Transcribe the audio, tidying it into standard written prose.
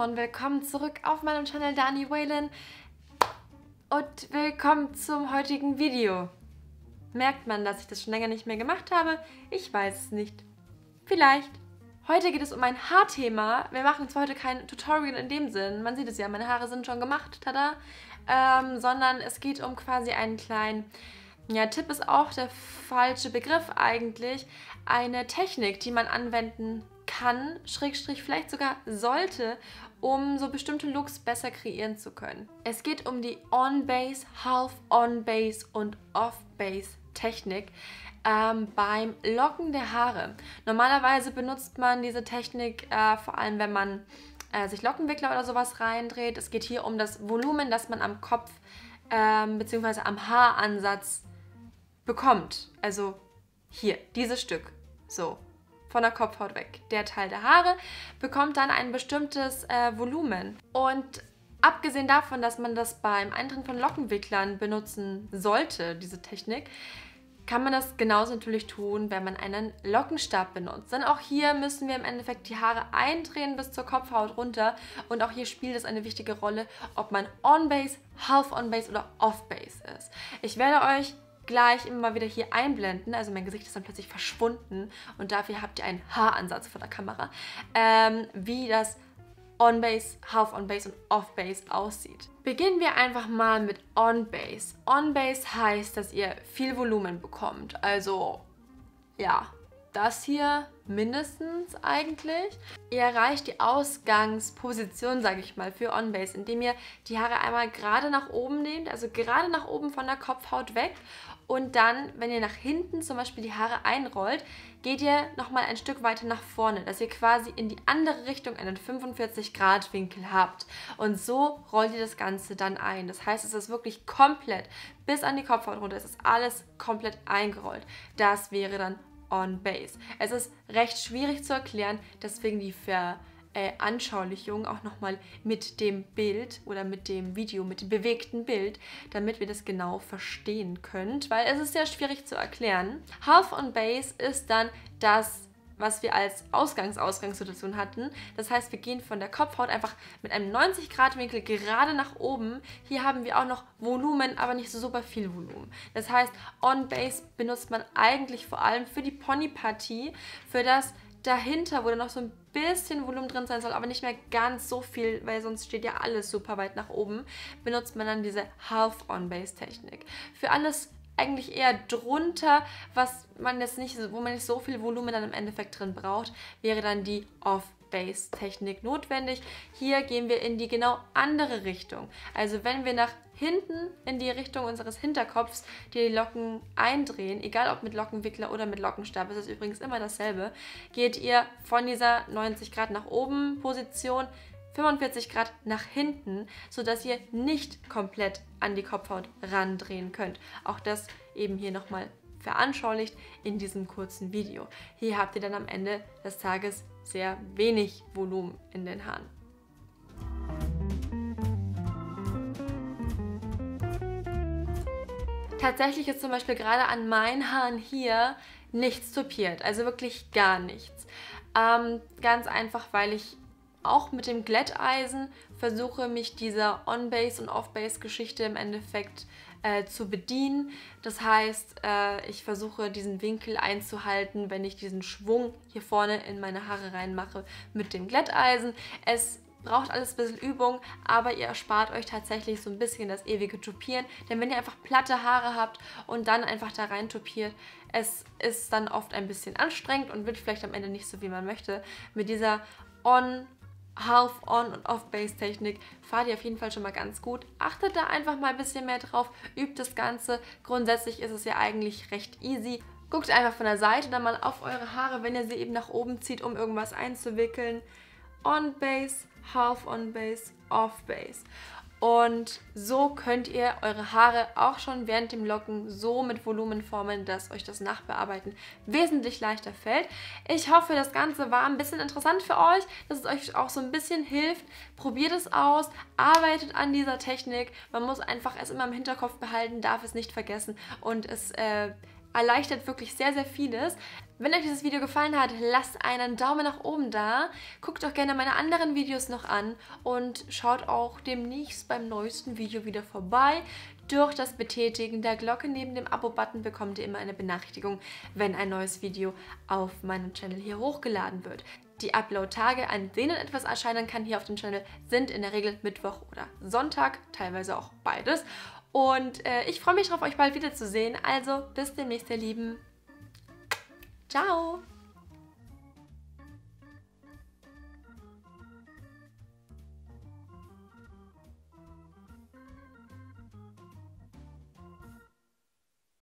und willkommen zurück auf meinem Channel Dani Whalen und willkommen zum heutigen Video. Merkt man, dass ich das schon länger nicht mehr gemacht habe? Ich weiß es nicht. Vielleicht. Heute geht es um ein Haarthema. Wir machen zwar heute kein Tutorial in dem Sinn, man sieht es ja, meine Haare sind schon gemacht, tada, sondern es geht um quasi einen kleinen, ja, Tipp ist auch der falsche Begriff eigentlich, eine Technik, die man anwenden kann, Schrägstrich vielleicht sogar sollte, um so bestimmte Looks besser kreieren zu können. Es geht um die On-Base, Half-On-Base und Off-Base-Technik beim Locken der Haare. Normalerweise benutzt man diese Technik vor allem, wenn man sich Lockenwickler oder sowas reindreht. Es geht hier um das Volumen, das man am Kopf bzw. am Haaransatz bekommt. Also hier, dieses Stück. So. Von der Kopfhaut weg. Der Teil der Haare bekommt dann ein bestimmtes Volumen. Und abgesehen davon, dass man das beim Eindrehen von Lockenwicklern benutzen sollte, diese Technik, kann man das genauso natürlich tun, wenn man einen Lockenstab benutzt. Denn auch hier müssen wir im Endeffekt die Haare eindrehen bis zur Kopfhaut runter. Und auch hier spielt es eine wichtige Rolle, ob man On-Base, Half-On-Base oder Off-Base ist. Ich werde euch gleich immer mal wieder hier einblenden, also mein Gesicht ist dann plötzlich verschwunden und dafür habt ihr einen Haaransatz vor der Kamera, wie das On-Base, Half-On-Base und Off-Base aussieht. Beginnen wir einfach mal mit On-Base. On-Base heißt, dass ihr viel Volumen bekommt, also ja, das hier mindestens eigentlich. Ihr erreicht die Ausgangsposition, sage ich mal, für On-Base, indem ihr die Haare einmal gerade nach oben nehmt, also gerade nach oben von der Kopfhaut weg und dann, wenn ihr nach hinten zum Beispiel die Haare einrollt, geht ihr nochmal ein Stück weiter nach vorne, dass ihr quasi in die andere Richtung einen 45-Grad-Winkel habt. Und so rollt ihr das Ganze dann ein. Das heißt, es ist wirklich komplett bis an die Kopfhaut runter, es ist alles komplett eingerollt. Das wäre dann On-Base. Es ist recht schwierig zu erklären, deswegen die Veranschaulichung auch nochmal mit dem Bild oder mit dem Video, mit dem bewegten Bild, damit wir das genau verstehen könnt, weil es ist sehr schwierig zu erklären. Half-On-Base ist dann das, was wir als Ausgangssituation hatten. Das heißt, wir gehen von der Kopfhaut einfach mit einem 90-Grad-Winkel gerade nach oben. Hier haben wir auch noch Volumen, aber nicht so super viel Volumen. Das heißt, On-Base benutzt man eigentlich vor allem für die Ponypartie, für das dahinter, wo dann noch so ein bisschen Volumen drin sein soll, aber nicht mehr ganz so viel, weil sonst steht ja alles super weit nach oben, benutzt man dann diese Half-On-Base-Technik. Für alles eigentlich eher drunter, was man jetzt nicht, wo man nicht so viel Volumen dann im Endeffekt drin braucht, wäre dann die Off-Base-Technik notwendig. Hier gehen wir in die genau andere Richtung. Also wenn wir nach hinten in die Richtung unseres Hinterkopfs die Locken eindrehen, egal ob mit Lockenwickler oder mit Lockenstab, ist es übrigens immer dasselbe, geht ihr von dieser 90 Grad nach oben Position 45 Grad nach hinten, sodass ihr nicht komplett an die Kopfhaut randrehen könnt. Auch das eben hier nochmal veranschaulicht in diesem kurzen Video. Hier habt ihr dann am Ende des Tages sehr wenig Volumen in den Haaren. Tatsächlich ist zum Beispiel gerade an meinen Haaren hier nichts tupiert, also wirklich gar nichts. Ganz einfach, weil ich auch mit dem Glätteisen versuche, mich dieser On-Base und Off-Base-Geschichte im Endeffekt zu bedienen. Das heißt, ich versuche diesen Winkel einzuhalten, wenn ich diesen Schwung hier vorne in meine Haare reinmache mit dem Glätteisen. Es braucht alles ein bisschen Übung, aber ihr erspart euch tatsächlich so ein bisschen das ewige Tupieren. Denn wenn ihr einfach platte Haare habt und dann einfach da rein tupiert, es ist dann oft ein bisschen anstrengend und wird vielleicht am Ende nicht so, wie man möchte. Mit dieser Half-On- und Off-Base-Technik fahrt ihr auf jeden Fall schon mal ganz gut. Achtet da einfach mal ein bisschen mehr drauf, übt das Ganze. Grundsätzlich ist es ja eigentlich recht easy. Guckt einfach von der Seite dann mal auf eure Haare, wenn ihr sie eben nach oben zieht, um irgendwas einzuwickeln. On-Base, Half-On-Base, Off-Base. Und so könnt ihr eure Haare auch schon während dem Locken so mit Volumen formen, dass euch das Nachbearbeiten wesentlich leichter fällt. Ich hoffe, das Ganze war ein bisschen interessant für euch, dass es euch auch so ein bisschen hilft. Probiert es aus, arbeitet an dieser Technik. Man muss einfach es immer im Hinterkopf behalten, darf es nicht vergessen und es erleichtert wirklich sehr, sehr vieles. Wenn euch dieses Video gefallen hat, lasst einen Daumen nach oben da. Guckt auch gerne meine anderen Videos noch an und schaut auch demnächst beim neuesten Video wieder vorbei. Durch das Betätigen der Glocke neben dem Abo-Button bekommt ihr immer eine Benachrichtigung, wenn ein neues Video auf meinem Channel hier hochgeladen wird. Die Upload-Tage, an denen etwas erscheinen kann hier auf dem Channel, sind in der Regel Mittwoch oder Sonntag, teilweise auch beides. Und ich freue mich darauf, euch bald wiederzusehen. Also bis demnächst, ihr Lieben. Ciao!